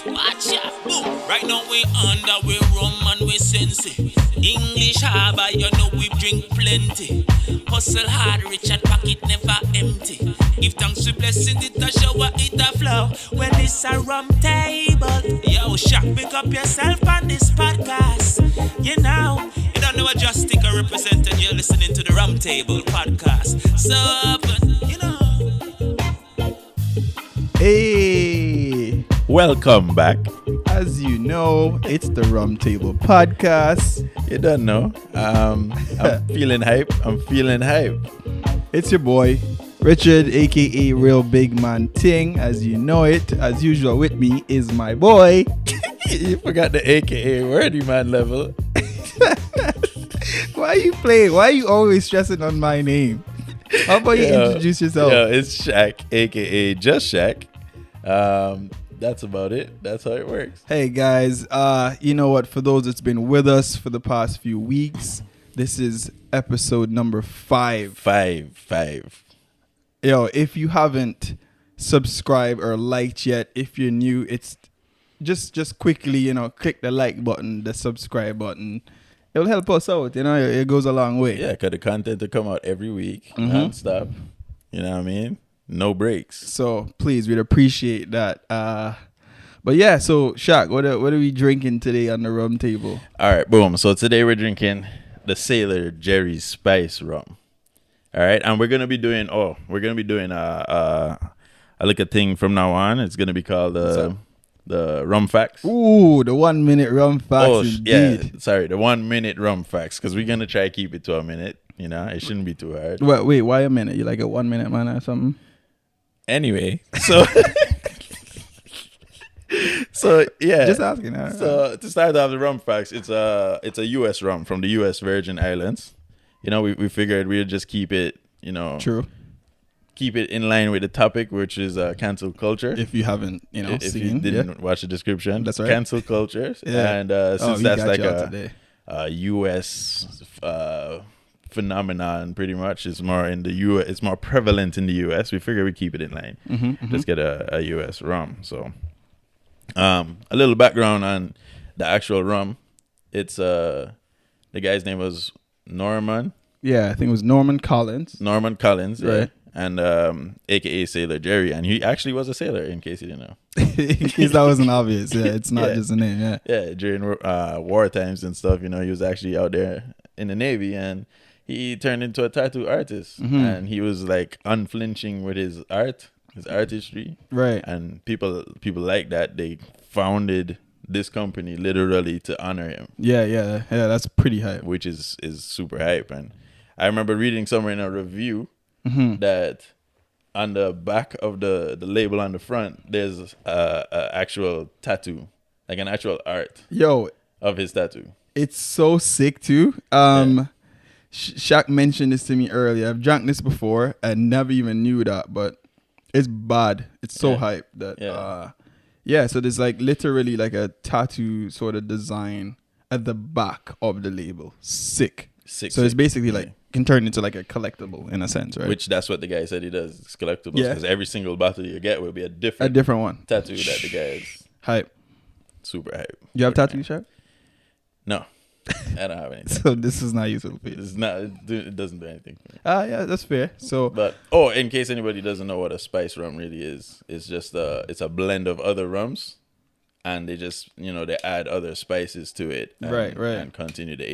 Watch out, boom. Right now we under, we rum and we sensei. English harbor, you know we drink plenty. Hustle hard, rich and pocket never empty. Give thanks to blessings, it a shower, it a flow. Well, it's a rum table. Yo, Shaq, pick up yourself on this podcast. You know, you don't know a just sticker representing, you're listening to the Rum Table podcast. So, you know. Hey, Welcome back. as you know, it's the Rum Table podcast. You don't know. I'm feeling hype. It's your boy, Richard, aka Real Big Man Ting. As you know it, as usual with me is my boy. You forgot the AKA wordy man level. Why are you playing? Why are you always stressing on my name? How about you introduce yourself? Yeah, it's Shaq, AKA Just Shaq. That's about it. That's how it works. Hey guys, you know what? For those that's been with us for the past few weeks, this is episode number 5. Five. Yo, if you haven't subscribed or liked yet, if you're new, it's just quickly, click the like button, the subscribe button. It'll help us out, it goes a long way. Yeah, because the content will come out every week, non-stop. You know what I mean? No breaks. So please, we'd appreciate that. But yeah, so Shaq, what are we drinking today on the Rum Table? All right, boom. So today we're drinking the Sailor Jerry Spiced Rum. All right, and we're gonna be doing a little thing from now on. It's gonna be called the Rum Facts. Ooh, the 1 minute Rum Facts. Indeed. Sorry, the 1 minute Rum Facts, because we're gonna try to keep it to a minute. It shouldn't be too hard. Wait, why a minute? You like a 1 minute man or something? Anyway, so yeah, Just asking. So to start off the Rum Facts, it's a U.S. rum from the U.S. Virgin Islands. We figured we'd just keep it, True. keep it in line with the topic, which is cancel culture. If you haven't, If seen, you didn't watch the description, That's right. Cancel culture. Yeah. And since we that's got like y'all today. a U.S. Phenomenon, pretty much, it's more in the U.S. It's more prevalent in the U.S. We figure we keep it in line. Just get a U.S. rum. So, a little background on the actual rum. It's the guy's name was Norman. Yeah, I think it was Norman Collins. Norman Collins, Right. And AKA Sailor Jerry, and he actually was a sailor, in case you didn't know. In case that wasn't obvious. Yeah, it's not just a name. Yeah. Yeah, during war times and stuff, he was actually out there in the Navy, and he turned into a tattoo artist, and he was like unflinching with his art, his artistry, Right. and people like that. They founded this company literally to honor him. Yeah. That's pretty hype. Which is super hype. And I remember reading somewhere in a review that on the back of the label on the front, there's a actual tattoo, like an actual art Yo, of his tattoo. it's so sick too. Shaq mentioned this to me earlier. I've drank this before and never even knew that, but it's bad. It's so hype that so there's like literally like a tattoo sort of design at the back of the label. Sick. So it's basically like can turn into like a collectible in a sense, right? Which that's what the guy said he does. It's collectibles, Yeah. because every single bottle you get will be a a different different one. tattoo that the guy is. Hype. Super hype. You have tattoos, Shaq? No, I don't have anything. So this is not useful for you. It's not. It doesn't do anything for me. Yeah, that's fair. So But in case anybody doesn't know what a spice rum really is, it's just it's a blend of other rums, and they just they add other spices to it, and, Right. and continue the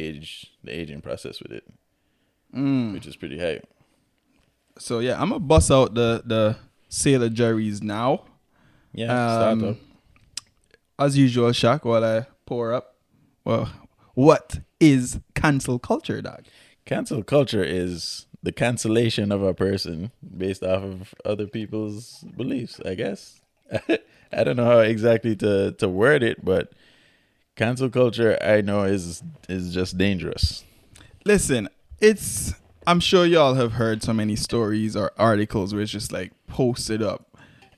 aging process with it, which is pretty hype. So yeah, I'm gonna bust out the Sailor Jerry's now. Yeah, start up. As usual, Shaq, while I pour up. Well, what is cancel culture, dog? Cancel culture is the cancellation of a person based off of other people's beliefs, I guess. I don't know how exactly to word it, but cancel culture, I know, is just dangerous. Listen, I'm sure y'all have heard so many stories or articles where it's just like posted up.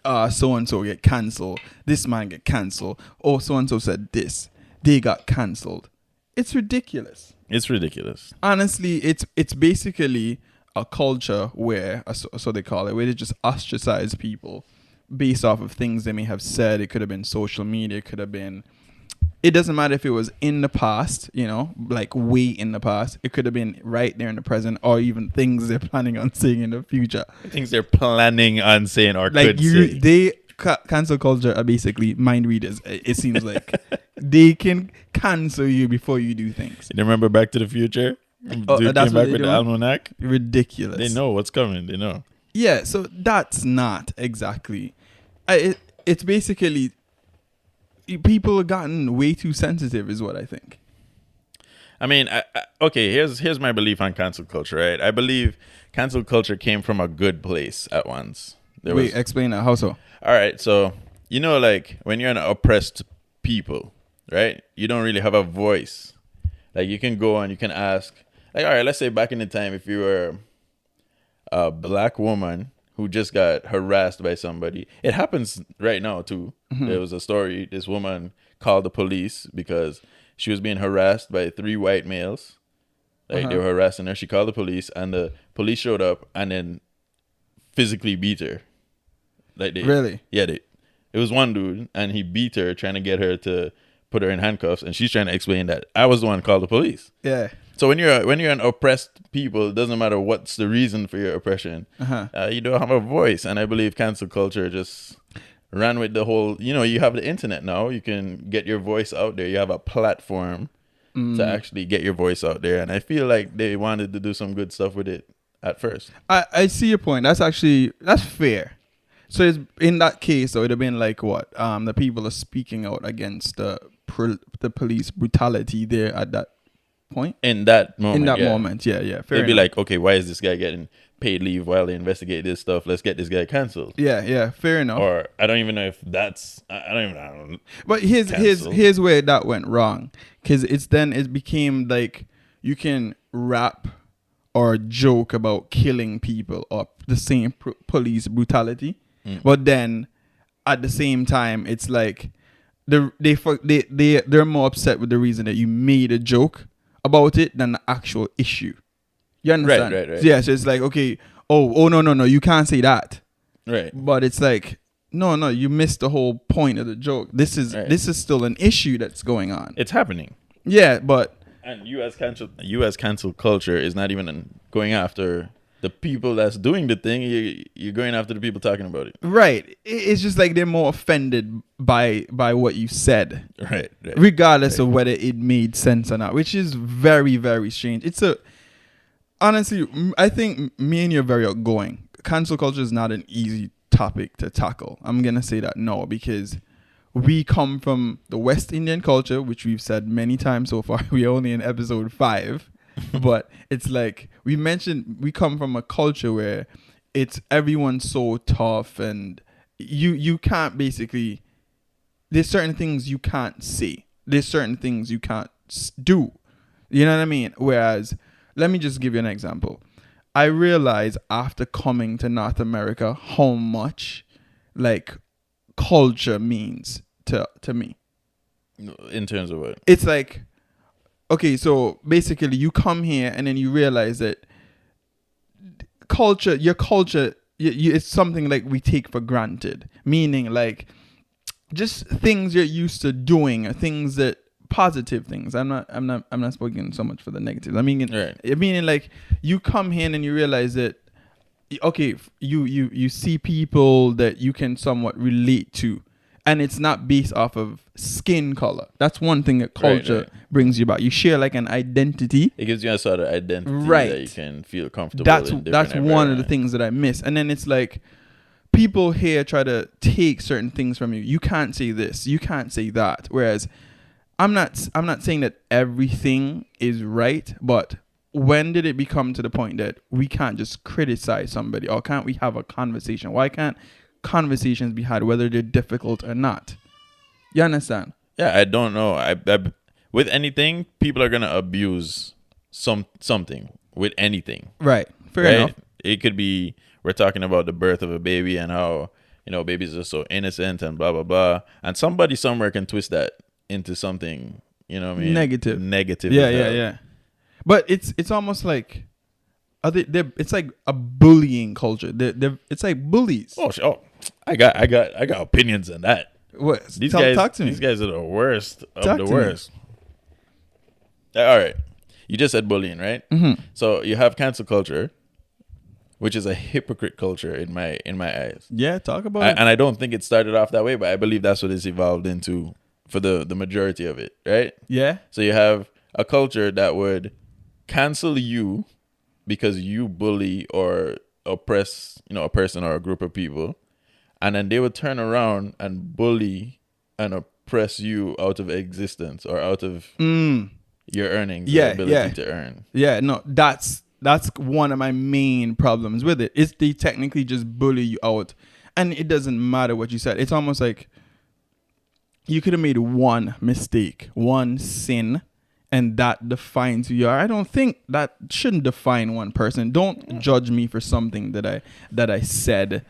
So-and-so get cancelled. This man get cancelled. Oh, so-and-so said this. They got cancelled. It's ridiculous. It's ridiculous. Honestly, it's basically a culture where, so they call it, where they just ostracize people based off of things they may have said. It could have been social media. It could have been. It doesn't matter if it was in the past, like way in the past. It could have been right there in the present, or even things they're planning on saying in the future. Things they're planning on saying or like say. Cancel culture are basically mind readers. It seems like they can cancel you before you do things. You remember Back to the Future? Oh, Dude that's came what back they with do? the almanac. Ridiculous. They know what's coming. They know. Yeah, so that's not exactly. It's basically people have gotten way too sensitive, is what I think. I mean, okay. Here's my belief on cancel culture. Right, I believe cancel culture came from a good place at once. Explain that. How so? All right, so like when you're an oppressed people, right? You don't really have a voice. Like you can go and you can ask. Like, all right, let's say back in the time, if you were a black woman who just got harassed by somebody, it happens right now too. Mm-hmm. There was a story. This woman called the police because she was being harassed by 3 white males. Like they were harassing her. She called the police, and the police showed up and then physically beat her. Like really? Yeah, it was one dude, and he beat her, trying to get her to put her in handcuffs, and she's trying to explain that I was the one who called the police. Yeah. So when you're an oppressed people, it doesn't matter what's the reason for your oppression. You don't have a voice, and I believe cancel culture just ran with the whole. You have the internet now. You can get your voice out there. You have a platform to actually get your voice out there, and I feel like they wanted to do some good stuff with it at first. I see your point. That's fair. So it's, in that case, though, it'd have been like what? The people are speaking out against the police brutality there at that point. In that moment, yeah. Fair They'd be enough. like, okay, why is this guy getting paid leave while they investigate this stuff? Let's get this guy canceled. Yeah, fair enough. Or I don't even know if that's. I don't even know. But here's where that went wrong, because it became like you can rap or joke about killing people or the same police brutality. But then, at the same time, it's like they're more upset with the reason that you made a joke about it than the actual issue. You understand? Right. Yeah, so it's like, okay, no, you can't say that. Right. But it's like, no, you missed the whole point of the joke. This is still an issue that's going on. It's happening. Yeah, but and U.S. cancel culture is not even going after the people that's doing the thing. You're going after the people talking about it. Right. It's just like they're more offended by what you said. Right. Regardless of whether it made sense or not, which is very, very strange. Honestly, I think me and you are very outgoing. Cancel culture is not an easy topic to tackle. I'm going to say that no, because we come from the West Indian culture, which we've said many times so far. We're only in episode 5. But it's like we come from a culture where it's everyone's so tough, and you can't basically, there's certain things you can't say, there's certain things you can't do, you know what I mean? Whereas, let me just give you an example. I realized after coming to North America how much like culture means to me. In terms of what? It's like, okay, so basically you come here and then you realize that your culture, it's something like we take for granted. Meaning like just things you're used to doing, things that positive things. I'm not speaking so much for the negatives. I mean, meaning like you come here and you realize that, okay, you see people that you can somewhat relate to. And it's not based off of skin color. That's one thing that culture brings you about. You share like an identity. It gives you a sort of identity that you can feel comfortable. That's one of the things that I miss. And then it's like people here try to take certain things from you. You can't say this. You can't say that. Whereas I'm not saying that everything is right, but when did it become to the point that we can't just criticize somebody, or can't we have a conversation? Why can't conversations be had, whether they're difficult or not? You understand? Yeah, I don't know. I with anything, people are gonna abuse something with anything. Right. Fair enough. It could be we're talking about the birth of a baby and how babies are so innocent and blah blah blah, and somebody somewhere can twist that into something. You know what I mean? Negative. Yeah. But it's almost like it's like a bullying culture. It's like bullies. Oh, I got opinions on that. What? These guys, talk to me. These guys are the worst of Talk the to worst. All right, you just said bullying, right? Mm-hmm. So you have cancel culture, which is a hypocrite culture in my eyes. Yeah, talk about it. And I don't think it started off that way, but I believe that's what it's evolved into for the majority of it, right? Yeah. So you have a culture that would cancel you because you bully or oppress, a person or a group of people, and then they would turn around and bully and oppress you out of existence or out of your earnings, your ability to earn. Yeah, no, that's one of my main problems with it. Is they technically just bully you out, and it doesn't matter what you said. It's almost like you could have made one mistake, one sin, and that defines who you are. I don't think that shouldn't define one person. Don't judge me for something that I said,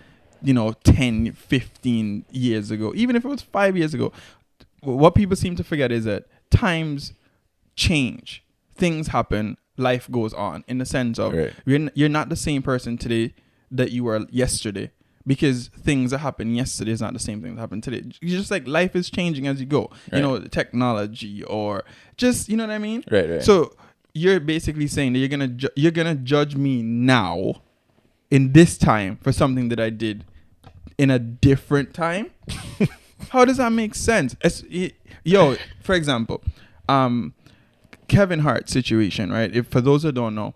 10, 15 years ago. Even if it was 5 years ago. What people seem to forget is that times change. Things happen. Life goes on, in the sense of you're not the same person today that you were yesterday, because things that happened yesterday is not the same thing that happened today. You're just like, life is changing as you go. Technology, or just, you know what I mean? Right. So you're basically saying that you're gonna judge me now in this time for something that I did in a different time. How does that make sense? For example, Kevin Hart situation, right? If for those that don't know,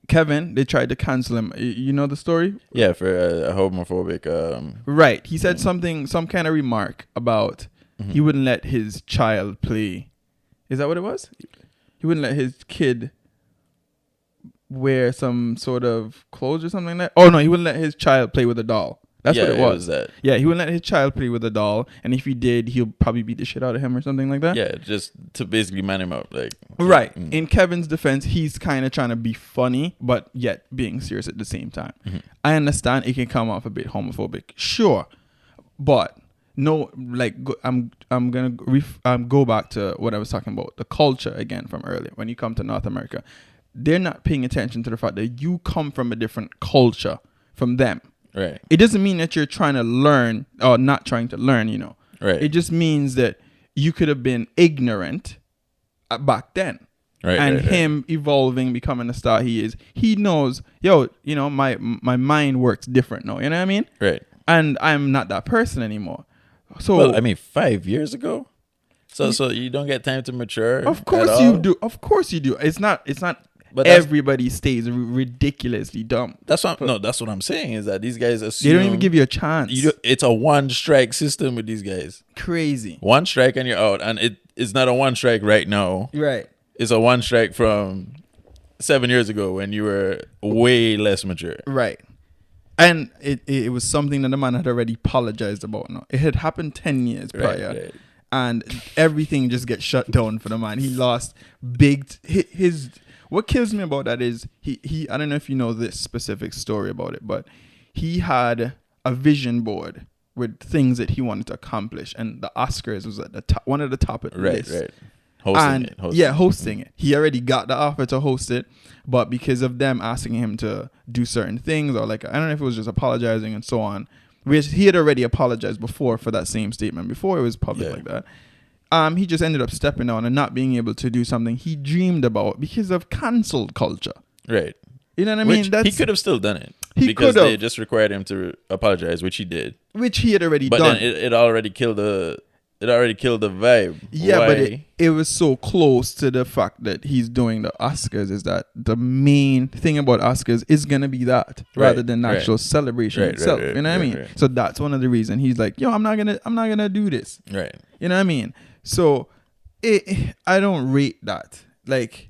Kevin, they tried to cancel him. You know the story? Yeah, for a homophobic. Right. He said some kind of remark about he wouldn't let his child play. Is that what it was? He wouldn't let his kid wear some sort of clothes or something like that. Oh no, he wouldn't let his child play with a doll. That's what it was. That. Yeah, he wouldn't let his child play with a doll, and if he did, he'll probably beat the shit out of him or something like that. Yeah, just to basically man him up, like. Right. In Kevin's defense, he's kind of trying to be funny, but yet being serious at the same time. I understand it can come off a bit homophobic, sure, but no, like I'm gonna go back to what I was talking about, the culture again from earlier. When you come to North America, they're not paying attention to the fact that you come from a different culture from them. Right. It doesn't mean that you're trying to learn or not trying to learn, Right. It just means that you could have been ignorant back then. Right. And him evolving, becoming the star he is, he knows, my mind works different now. You know what I mean? Right. And I'm not that person anymore. So, well, 5 years ago. So you don't get time to mature. Of course you do. Of course you do. It's not. But everybody stays ridiculously dumb. That's what I'm saying, is that these guys assume they don't even give you a chance. It's a one strike system with these guys. Crazy. One strike and you're out, and it's not a one strike right now. Right. It's a one strike from 7 years ago when you were way less mature. Right. And it was something that the man had already apologized about. No, it had happened 10 years prior. Right. And everything just gets shut down for the man. He lost his. What kills me about that is he I don't know if you know this specific story about it, but he had a vision board with things that he wanted to accomplish, and the Oscars was at the top, one of the top of the list. Right. Hosting it. He already got the offer to host it, but because of them asking him to do certain things, or I don't know if it was just apologizing and so on, which he had already apologized before for that same statement before it was public like that. He just ended up stepping down and not being able to do something he dreamed about because of cancel culture. Right. You know what I mean? He could have still done it. Because they just required him to apologize, which he did. Which he had already done. But then it already killed the vibe. Yeah, but it was so close to the fact that he's doing the Oscars, is that the main thing about Oscars is going to be that rather than the actual celebration itself. You know what I mean? Right. So that's one of the reasons he's like, I'm not going to do this. Right. You know what I mean? So I don't rate that. Like,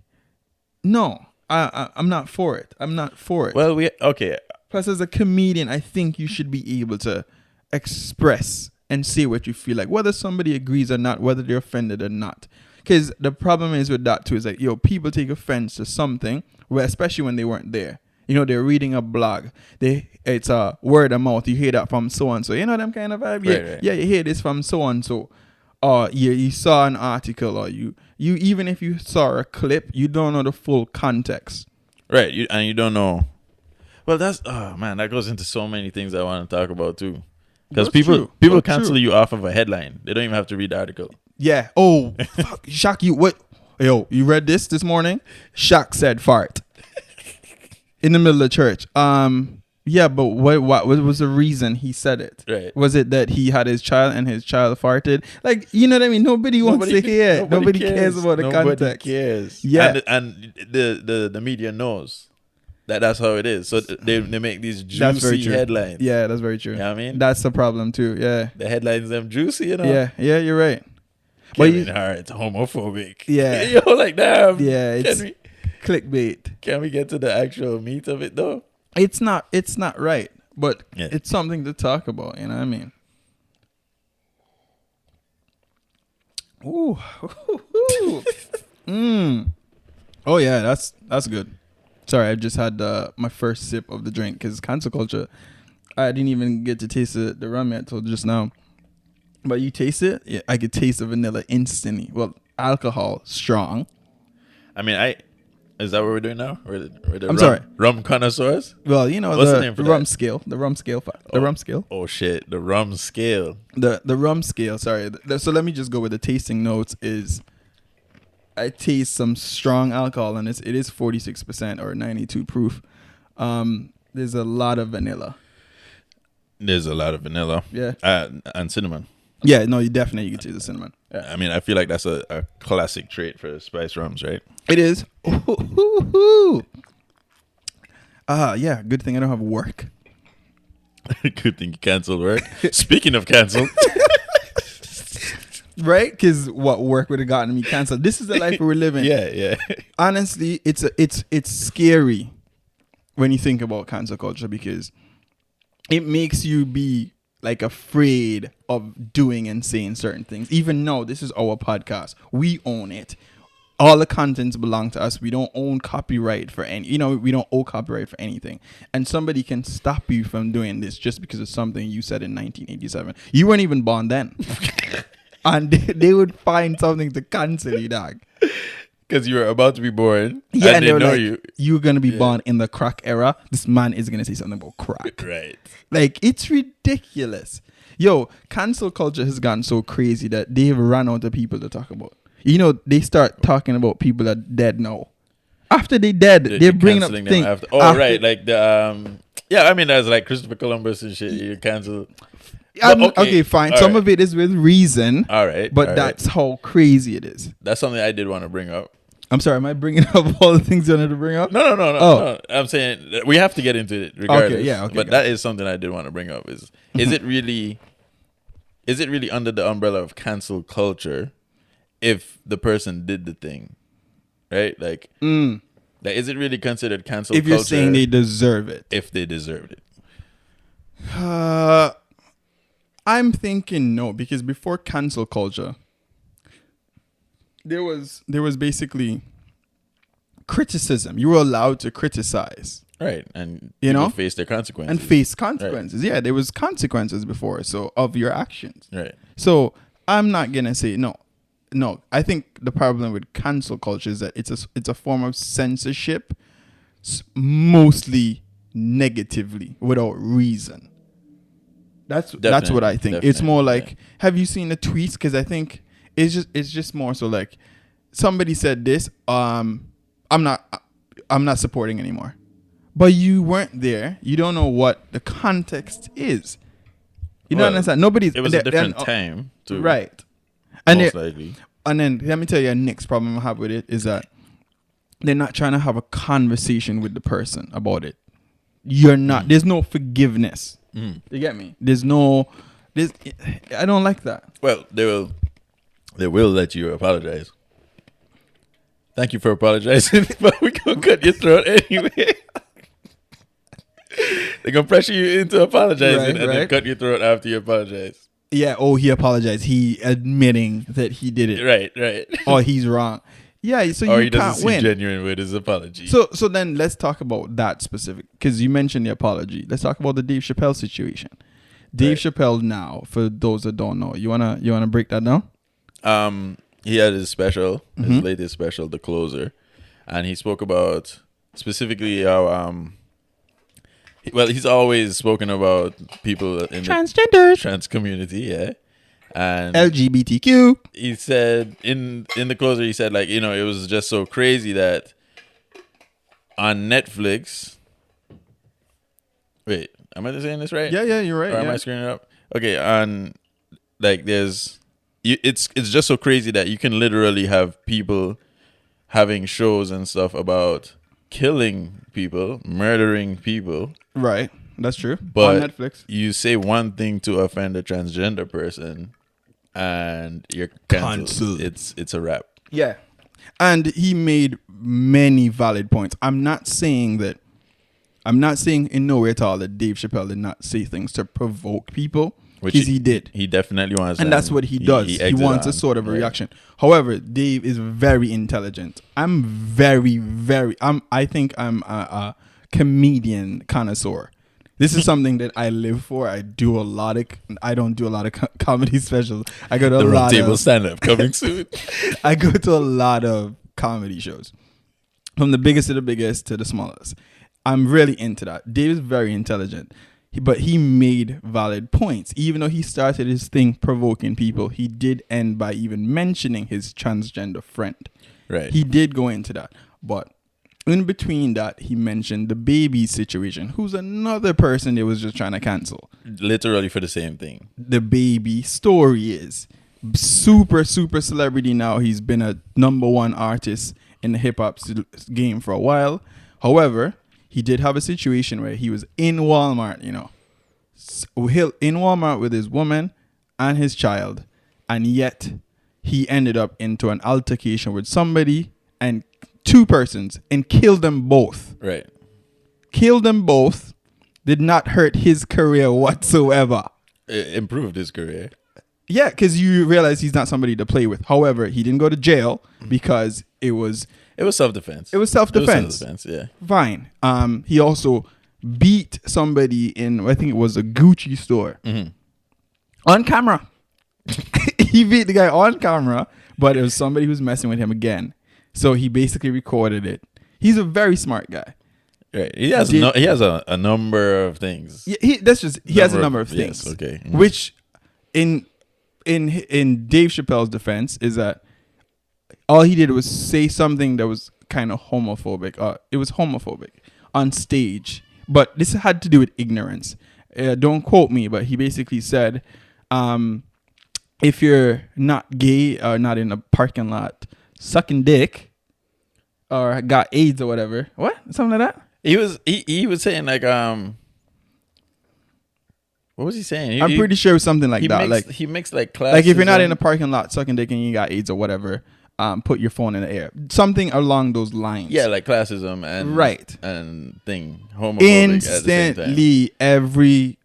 no, I'm not for it. I'm not for it. Well, okay. Plus, as a comedian, I think you should be able to express and say what you feel like, whether somebody agrees or not, whether they're offended or not. Because the problem is with that too, is like, people take offense to something, especially when they weren't there. They're reading a blog. It's a word of mouth. You hear that from so-and-so. You know them kind of vibe? Right. Yeah, you hear this from so-and-so. Or you saw an article, or you even if you saw a clip, you don't know the full context. Right, and you don't know. Well, that goes into so many things I want to talk about too. Because That's people true. cancel you off of a headline. They don't even have to read the article. Yeah. Oh, fuck. Shaq, you what? Yo, you read this morning? Shaq said fart in the middle of church. Yeah, but what was the reason he said it? Right. Was it that he had his child and his child farted? Like, you know what I mean? Nobody wants to hear it. Nobody cares about the context. Nobody cares. Yeah. And the media knows that's how it is. So they make these That's very juicy true. headlines. Yeah, that's very true. You know what I mean? That's the problem too. Yeah. The headlines them juicy, you know? Yeah, you're right. But Kevin Hart, homophobic. Yeah. You're like, damn. Yeah, it's Can clickbait. we get to the actual meat of it though? It's not right, but Yeah. it's something to talk about, you know what I mean? Ooh. Oh yeah, that's good. Sorry, I just had my first sip of the drink because cancel culture. I didn't even get to taste the rum yet till just now. But you taste it, yeah, I could taste the vanilla instantly. Well, alcohol strong. I mean, is that what we're doing now? We're the sorry. Rum connoisseurs? Well, you know, What's the the name for rum that? scale. The rum scale. Oh shit, the rum scale. The rum scale. Sorry. So let me just go with the tasting notes. Is I taste some strong alcohol, and it is 46% or 92 proof. There's a lot of vanilla. There's a lot of vanilla. Yeah. And cinnamon. Yeah. No, you definitely can taste the cinnamon. Yeah. I mean, I feel like that's a classic trait for spice rums, right? It is. Yeah. Good thing I don't have work. Good thing you canceled work. Speaking of canceled. Right? Because what work would have gotten me canceled? This is the life we're living. Yeah. Honestly, it's scary when you think about cancel culture because it makes you be like afraid of doing and saying certain things. Even though this is our podcast, we own it. All the contents belong to us. We don't own copyright for any. We don't owe copyright for anything. And somebody can stop you from doing this just because of something you said in 1987. You weren't even born then. And they would find something to cancel you, dog. Because you were about to be born. Yeah, and they were know like, you're going to be born in the crack era. This man is going to say something about crack. Right. Like, it's ridiculous. Yo, cancel culture has gotten so crazy that they've run out of people to talk about. They start talking about people that are dead now. After they dead, they're bringing up things. Right. Like the, I mean, that's like Christopher Columbus and shit. You cancel. Okay, fine. All Some right. of it is with reason. All right. But all that's right. how crazy it is. That's something I did want to bring up. I'm sorry, am I bringing up all the things you wanted to bring up? No. Oh. No. I'm saying that we have to get into it regardless. Okay, yeah, okay, But that is something I did want to bring up. Is it really under the umbrella of cancel culture if the person did the thing? Right? Like, is it really considered cancel culture? If you're saying they deserve it. If they deserved it. I'm thinking no, because before cancel culture, there was basically criticism. You were allowed to criticize. Right. And You know? face their consequences. And face consequences. Right. Yeah, there was consequences before, so of your actions. Right. So I'm not gonna say no. No, I think the problem with cancel culture is that it's a form of censorship, mostly negatively without reason. That's what I think. It's more like, have you seen the tweets? Because I think it's just more so like somebody said this. I'm not supporting anymore, but you weren't there. You don't know what the context is. You don't understand. It was a different time, too. Right? And most likely. And then let me tell you, the next problem I have with it is that they're not trying to have a conversation with the person about it. You're not. There's no forgiveness. You get me? I don't like that. Well, they will let you apologize. Thank you for apologizing, but we're gonna cut your throat anyway. They're gonna pressure you into apologizing and then cut your throat after you apologize. Yeah. Oh, he apologized. He admitting that he did it. Right. Oh, he's wrong. Yeah. So or you he can't doesn't win. seem genuine with his apology. So then let's talk about that specific, because you mentioned the apology. Let's talk about the Dave Chappelle situation. Dave Chappelle now, for those that don't know, you wanna break that down? He had his special, his latest special, The Closer, and he spoke about specifically how Well, he's always spoken about people in Transgenders. the trans community, yeah. And LGBTQ. he said in the closer, he said, like, it was just so crazy that on Netflix. Wait, am I saying this right? Yeah, you're right. Or am I screwing it up? Okay, on it's just so crazy that you can literally have people having shows and stuff about killing people, murdering people. Right, that's true. But on Netflix, you say one thing to offend a transgender person, and you're canceled. It's a wrap. Yeah, and he made many valid points. I'm not saying in no way at all that Dave Chappelle did not say things to provoke people, because he did. He definitely wants, and that's what he does. He wants a sort of a reaction. However, Dave is very intelligent. I think I'm a comedian connoisseur. This is something that I live for. I don't do a lot of comedy specials. I go to a lot of table stand up coming soon. I go to a lot of comedy shows, from the biggest to the biggest to the smallest. I'm really into that. Dave is very intelligent, but he made valid points. Even though he started his thing provoking people, he did end by even mentioning his transgender friend. Right. He did go into that, but in between that, he mentioned the baby situation, who's another person they was just trying to cancel. Literally for the same thing. The baby story is super celebrity now. He's been a #1 artist in the hip hop game for a while. However, he did have a situation where he was in Walmart, in Walmart with his woman and his child, and yet he ended up into an altercation with somebody and 2 persons and killed them both. Right. Killed them both. Did not hurt his career whatsoever. It improved his career. Yeah, because you realize he's not somebody to play with. However, he didn't go to jail because it was self-defense. It was self-defense. Yeah. Fine. He also beat somebody in, I think it was a Gucci store. Mm-hmm. On camera. He beat the guy on camera, but it was somebody who was messing with him again. So he basically recorded it. He's a very smart guy. Right. He has a number of things. Yeah, he has a number of things. Yes, okay. Mm-hmm. Which in Dave Chappelle's defense is that all he did was say something that was kind of homophobic. It was homophobic on stage, but this had to do with ignorance. Don't quote me, but he basically said, if you're not gay or not in a parking lot sucking dick or got AIDS or whatever, what? Something like that? He was saying like what was he saying? I'm pretty sure it was something like that. He mixed like classism. Like if you're not in a parking lot sucking dick and you got AIDS or whatever, put your phone in the air. Something along those lines. Yeah, like classism and right and homophobic. Instantly, every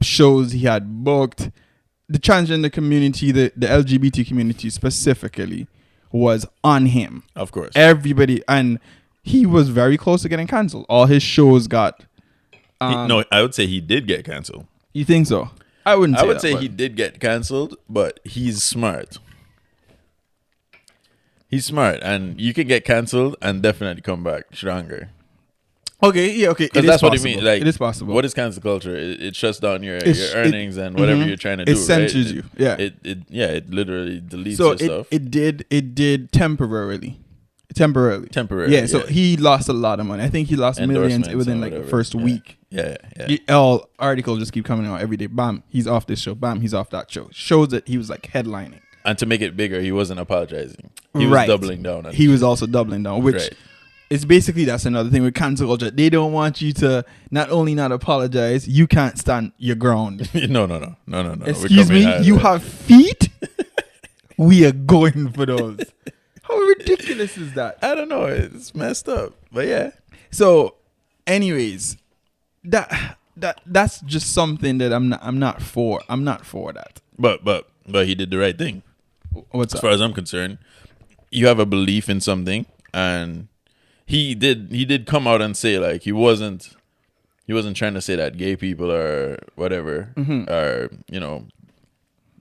shows he had booked, the transgender community, the LGBT community specifically, was on him. Of course, everybody, and he was very close to getting canceled. All his shows got. No, I would say he did get canceled. You think so? I wouldn't. I would say he did get canceled, but he's smart. He's smart, and you can get canceled and definitely come back stronger. Okay, yeah, okay. Because that's what it means. Like, it is possible. What is cancel culture? It shuts down your earnings and whatever you're trying to do. It censors you. Yeah. It literally deletes your stuff. It did temporarily. Yeah, so he lost a lot of money. I think he lost millions within like the first week. Yeah. All articles just keep coming out every day. Bam, he's off this show. Bam, he's off that show. Shows that he was like headlining. And to make it bigger, he wasn't apologizing. He was doubling down. He was also doubling down, which is basically, that's another thing with cancel culture. They don't want you to not only not apologize, you can't stand your ground. No. Excuse me, you have feet? We are going for those. How ridiculous is that? I don't know. It's messed up, but yeah. So, anyways, that's just something that I'm not for. I'm not for that. But he did the right thing. What's as far as I'm concerned? You have a belief in something, and he did come out and say like he wasn't trying to say that gay people are whatever are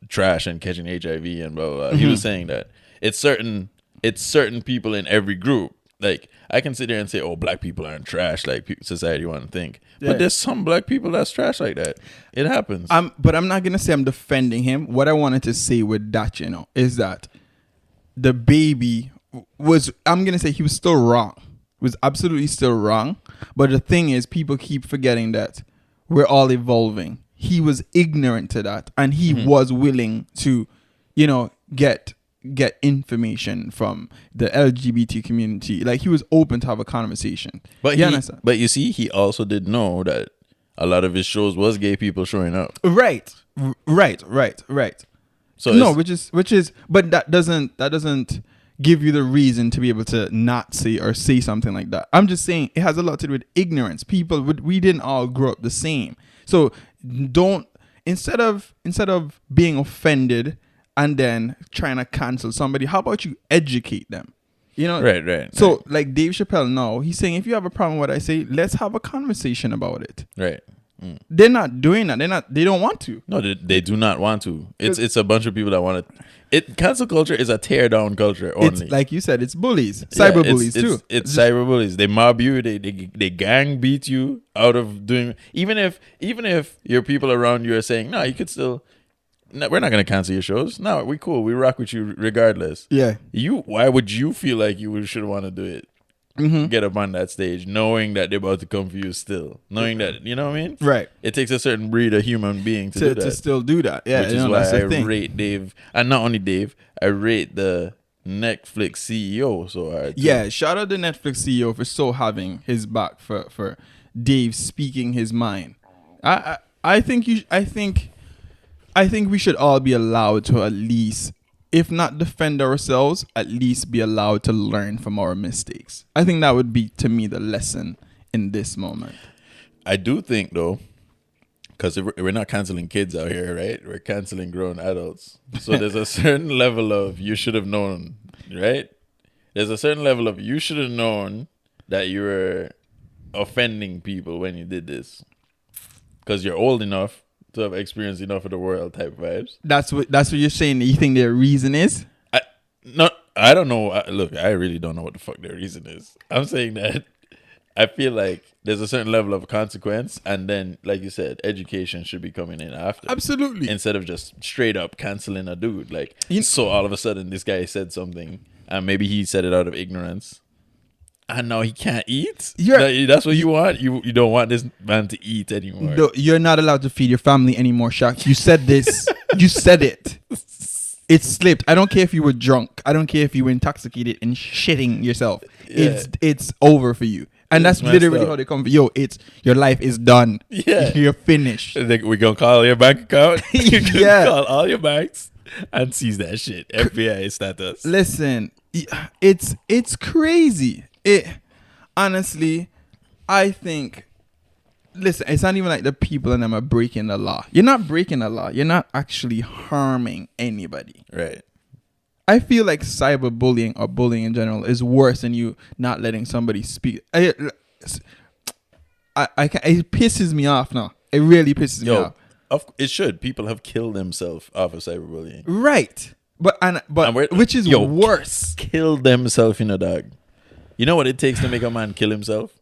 trash and catching HIV and blah blah blah. He was saying that it's certain people in every group, like I can sit there and say, "Oh, black people aren't trash," like society want to think. Yeah. But there's some black people that's trash like that. It happens. But I'm not gonna say I'm defending him. What I wanted to say with that, is that the baby was. I'm gonna say he was still wrong. Was absolutely still wrong. But the thing is, people keep forgetting that we're all evolving. He was ignorant to that, and he was willing to, get information from the LGBT community. Like, he was open to have a conversation. But you understand? But you see, he also did know that a lot of his shows was gay people showing up. Right. So no, which is, but that doesn't give you the reason to be able to not say or say something like that. I'm just saying it has a lot to do with ignorance. We didn't all grow up the same. So instead of being offended and then trying to cancel somebody, how about you educate them? Right. So like Dave Chappelle now, he's saying, if you have a problem with what I say, let's have a conversation about it. Right. They're not doing that. They don't want to. No, they do not want to. It's a bunch of people that want to. Cancel culture is a tear down culture only. It's like you said, it's bullies, cyber bullies too. It's cyber bullies. They mob you. They gang beat you out of doing. Even if your people around you are saying, no, you could still. No, we're not gonna cancel your shows. No, we cool. We rock with you regardless. Yeah. Why would you feel like you should want to do it? Get up on that stage knowing that they're about to come for you still. Knowing that, you know what I mean? Right. It takes a certain breed of human being to do that. To still do that. Yeah. Which is why I rate Dave. And not only Dave, I rate the Netflix CEO so hard. Yeah. Shout out the Netflix CEO for still having his back for Dave speaking his mind. I think we should all be allowed to at least, if not defend ourselves, at least be allowed to learn from our mistakes. I think that would be, to me, the lesson in this moment. I do think, though, because we're not canceling kids out here, right? We're canceling grown adults. So there's a certain level of you should have known, right? There's a certain level of you should have known that you were offending people when you did this. Because you're old enough to have experienced enough of the world type vibes. That's what you're saying. You think their reason is? I don't know. Look, I really don't know what the fuck their reason is. I'm saying that I feel like there's a certain level of consequence, and then, like you said, education should be coming in after. Absolutely. Instead of just straight up canceling a dude. Like, so all of a sudden this guy said something, and maybe he said it out of ignorance. And now he can't eat? That's what you want? You don't want this man to eat anymore. No, you're not allowed to feed your family anymore, Shaq. You said this. You said it. It slipped. I don't care if you were drunk. I don't care if you were intoxicated and shitting yourself. Yeah. It's over for you. And that's literally how they come for you. Your life is done. Yeah. You're finished. We're going to call your bank account. You're going to call all your banks and seize that shit. FBI status. Listen, it's crazy. Honestly, I think, listen, it's not even like the people in them are breaking the law. You're not breaking the law. You're not actually harming anybody. Right. I feel like cyberbullying or bullying in general is worse than you not letting somebody speak. It pisses me off now. It really pisses me off. It should. People have killed themselves off of cyberbullying. Right. But which is worse. Kill themselves in a dog. You know what it takes to make a man kill himself?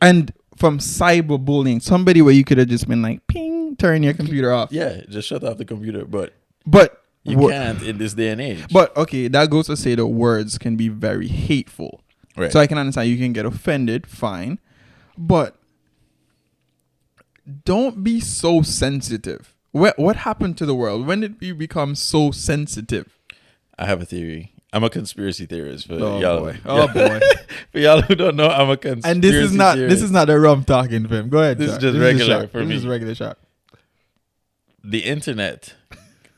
And from cyberbullying, somebody where you could have just been like, ping, turn your computer off. Yeah, just shut off the computer. But you can't in this day and age. But okay, that goes to say the words can be very hateful. Right. So I can understand you can get offended, fine. But don't be so sensitive. What happened to the world? When did we become so sensitive? I have a theory. I'm a conspiracy theorist for y'all. Boy. Oh boy. For y'all who don't know, I'm a conspiracy and this is not a rum talking film. Go ahead. This is just regular for me. This is regular shot. The internet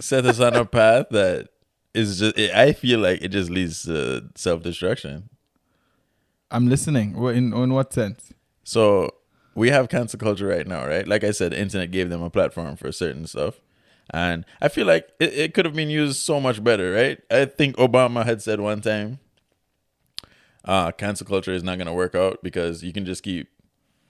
set us on a path that is just. I feel like it just leads to self-destruction. I'm listening. In what sense? So we have cancel culture right now, right? Like I said, the internet gave them a platform for certain stuff. And I feel like it could have been used so much better, right? I think Obama had said one time, cancel culture is not going to work out because you can just keep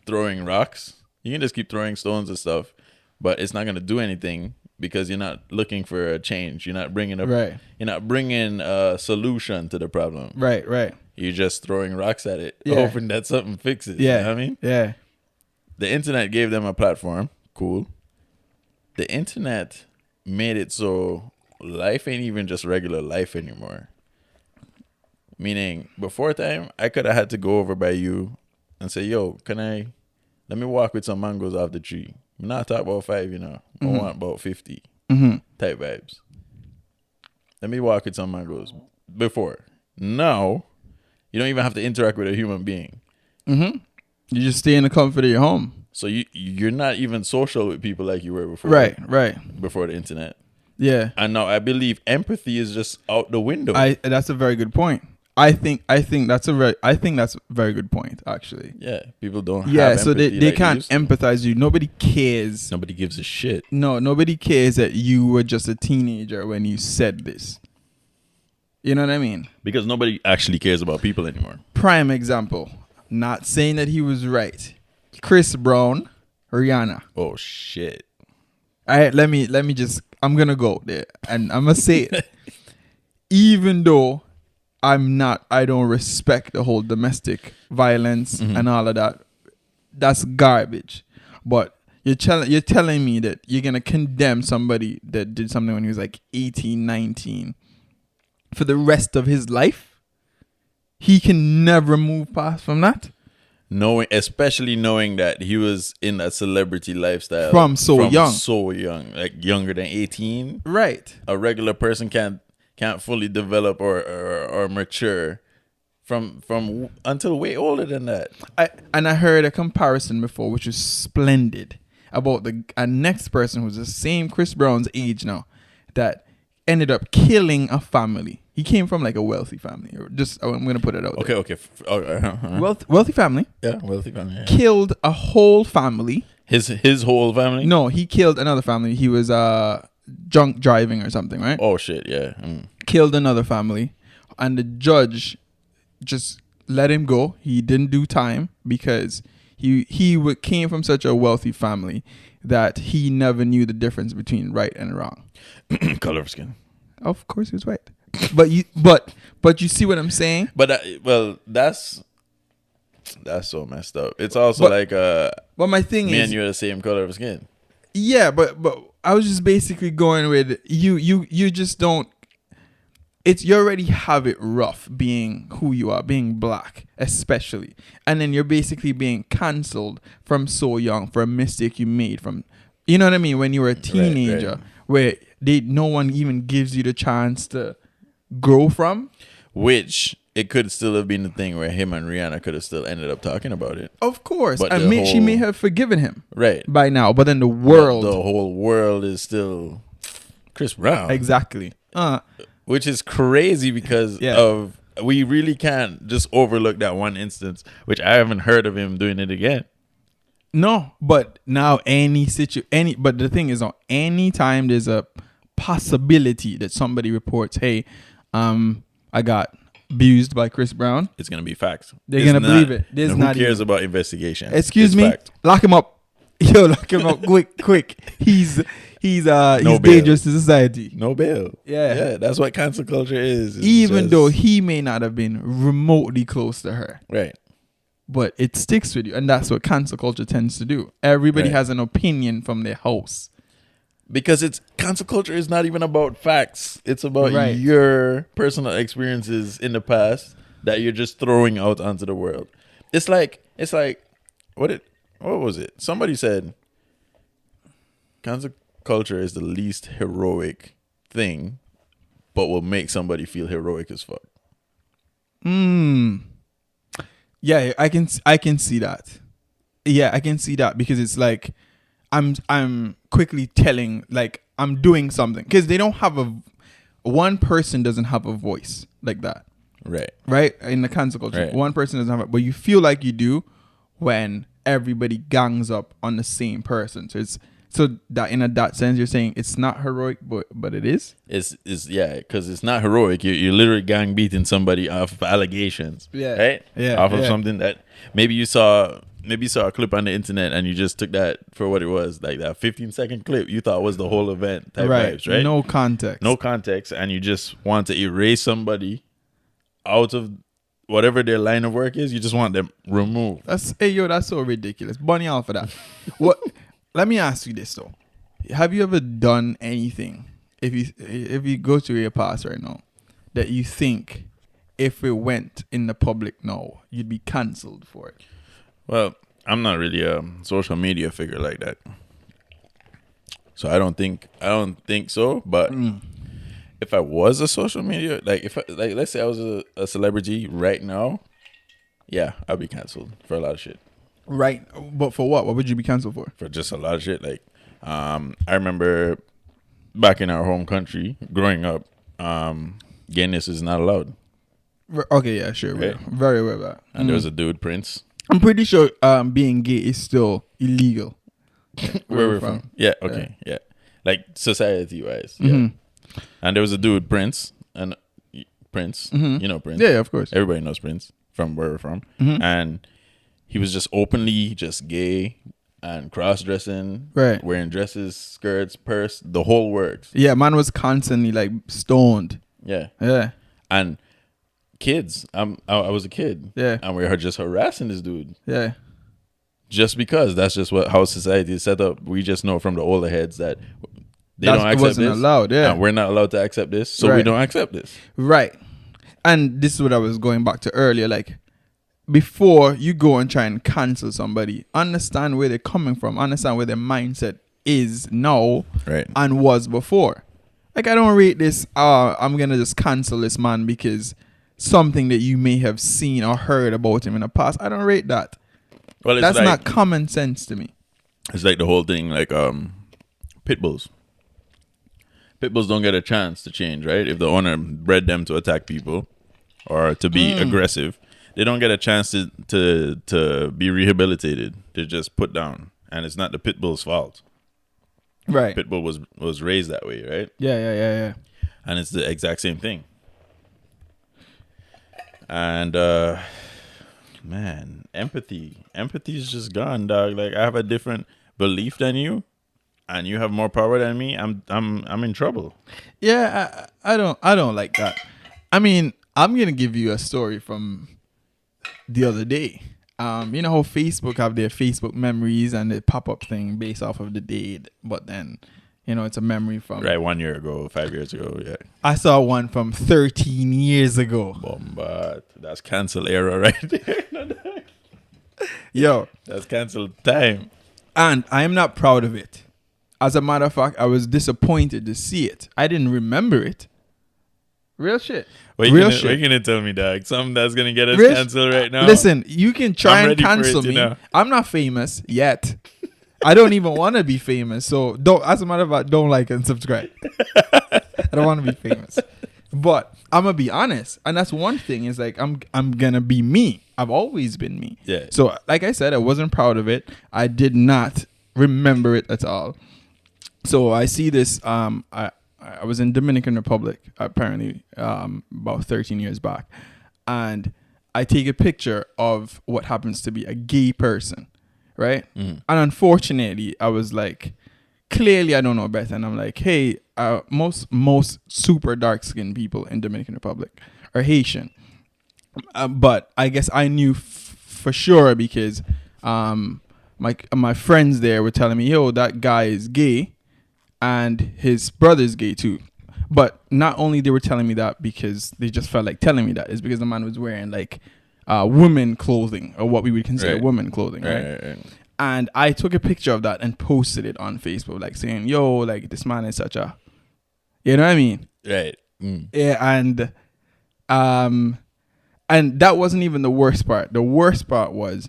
throwing rocks. You can just keep throwing stones and stuff, but it's not going to do anything because you're not looking for a change. You're not bringing You're not bringing a solution to the problem. Right. You're just throwing rocks at it, Yeah. hoping that something fixes. Yeah. You know what I mean? Yeah. The internet gave them a platform. Cool. The internet made it so life ain't even just regular life anymore. Meaning, before time, I could have had to go over by you and say, yo, let me walk with some mangoes off the tree. I'm not talking about 5, you know. I want about 50 type vibes. Let me walk with some mangoes. Before. Now, you don't even have to interact with a human being. You just stay in the comfort of your home. So you're not even social with people like you were before. Right. Before the internet. Yeah. And now I believe empathy is just out the window. That's a very good point. I think that's a very good point, actually. Yeah, people don't have Yeah, so they like can't used to. empathize with you. Nobody cares. Nobody gives a shit. No, nobody cares that you were just a teenager when you said this. You know what I mean? Because nobody actually cares about people anymore. Prime example. Not saying that he was right. Chris Brown, Rihanna. Oh shit. All right, let me I'm gonna go there and I'm gonna say it. Even though I don't respect the whole domestic violence and all of that. That's garbage. But you're telling me that you're gonna condemn somebody that did something when he was like 18, 19 for the rest of his life? He can never move past from that? Especially knowing that he was in a celebrity lifestyle From so young, like younger than 18. Right. A regular person can't fully develop or mature from until way older than that. I heard a comparison before, which was splendid, about a next person who's the same Chris Brown's age now, that ended up killing a family. He came from like a wealthy family. I'm gonna put it out there. Okay. Wealthy family. Yeah, wealthy family. Yeah. Killed a whole family. His whole family? No, he killed another family. He was drunk driving or something, right? Oh shit, yeah. Killed another family, and the judge just let him go. He didn't do time because he came from such a wealthy family that he never knew the difference between right and wrong. Color of skin. Of course, he was white. But you see what I'm saying? But that's so messed up. It's also but my thing me is, and you are the same color of skin. yeah, but I was just basically going with you just don't. You already have it rough being who you are, being black, especially, and then you're basically being cancelled from so young for a mistake you made from, you know what I mean, when you were a teenager, right. where no one even gives you the chance to grow from. Which it could still have been the thing where him and Rihanna could have still ended up talking about it. Of course, But and she may have forgiven him Right. by now, but then the world, The whole world is still Chris Brown. exactly. Which is crazy because of we really can't just overlook that one instance, which I haven't heard of him doing it again. No, but now but the thing is, any time there's a possibility that somebody reports, hey, I got abused by Chris Brown, It's gonna be facts. They're gonna believe it. Who cares about investigation? Excuse me, fact. lock him up. Yo, lock him up quick. He's bail. dangerous to society. No bail. Yeah. That's what cancel culture is. It's Even just- though he may not have been remotely close to her. right. But it sticks with you, and that's what cancel culture tends to do. Everybody Right. has an opinion from their house. Because it's cancel culture is not even about facts. It's about Right. your personal experiences in the past that you're just throwing out onto the world. It's like what was it? Somebody said cancel culture is the least heroic thing, but will make somebody feel heroic as fuck. Yeah, I can see that. Yeah, I can see that because it's like I'm quickly telling, like, I'm doing something, because they don't have one person doesn't have a voice like that. Right? In the cancel culture, Right. one person doesn't have it, but you feel like you do when everybody gangs up on the same person. So that in that sense, you're saying it's not heroic, but it is. It's because it's not heroic. You're literally gang beating somebody off of allegations. Yeah. Right. Yeah, Off of yeah. something that maybe you saw a clip on the internet and you just took that for what it was, like that 15-second clip you thought was the whole event type vibes, right? No context. No context, and you just want to erase somebody out of whatever their line of work is, you just want them removed. That's so ridiculous. Bunny out for that. What? Let me ask you this though: have you ever done anything, if you go through your past right now, that you think if it went in the public now, you'd be cancelled for it? Well, I'm not really a social media figure like that, so I don't think so. But if I was a social media, let's say I was a celebrity right now, yeah, I'd be canceled for a lot of shit. Right, but for what? What would you be canceled for? For just a lot of shit. Like, I remember back in our home country, growing up, gayness is not allowed. Okay, yeah, sure, right. Very aware of that. And there was a dude, Prince. I'm pretty sure being gay is still illegal. Where we're from? Yeah, okay, yeah. Like society-wise, yeah. And there was a dude, Prince, you know Prince. Yeah, of course. Everybody knows Prince from where we're from. And he was just openly just gay and cross-dressing, right, wearing dresses, skirts, purse, the whole works. Yeah, man was constantly like stoned. Yeah. And kids, I was a kid. Yeah. And we were just harassing this dude. Yeah. Just because that's just how society is set up. We just know from the older heads that they don't accept wasn't this. Allowed, yeah. And we're not allowed to accept this, so we don't accept this. Right. And this is what I was going back to earlier. Like, before you go and try and cancel somebody, understand where they're coming from, understand where their mindset is now and was before. Like, I don't rate this, I'm going to just cancel this man because something that you may have seen or heard about him in the past. I don't rate that. Well, that's like, not common sense to me. It's like the whole thing, like pit bulls. Pit bulls don't get a chance to change, right? If the owner bred them to attack people or to be aggressive, they don't get a chance to be rehabilitated. They're just put down, and it's not the pit bull's fault. Right. Pit bull was raised that way, right? Yeah. And it's the exact same thing. And man, empathy is just gone, dog. Like, I have a different belief than you, and you have more power than me. I'm in trouble. Yeah, I don't like that. I mean, I'm gonna give you a story from the other day. You know how Facebook have their Facebook memories and the pop-up thing based off of the date, but then, you know, it's a memory from 1 year ago, 5 years ago. Yeah, I saw one from 13 years ago. Bombard. That's cancel era right there. Yo, that's cancel time, and I am not proud of it. As a matter of fact, I was disappointed to see it. I didn't remember it. Real shit. What are you gonna tell me, dog? Something that's gonna get us canceled right now? Listen, you can try and cancel me. I'm not famous yet. I don't even want to be famous. So don't. As a matter of fact, don't like and subscribe. I don't want to be famous. But I'm gonna be honest, and that's one thing. Is like I'm gonna be me. I've always been me. Yeah. So like I said, I wasn't proud of it. I did not remember it at all. So I see this. I was in Dominican Republic apparently about 13 years back, and I take a picture of what happens to be a gay person, right? And unfortunately, I was like, clearly I don't know better, and I'm like, hey, most super dark skinned people in Dominican Republic are Haitian, but I guess I knew for sure because my friends there were telling me, yo, that guy is gay. And his brother's gay too. But not only they were telling me that because they just felt like telling me that, is because the man was wearing like women clothing, or what we would consider women clothing, right? And I took a picture of that and posted it on Facebook, like saying, yo, like this man is such a, you know what I mean? Right. Yeah, and that wasn't even the worst part. The worst part was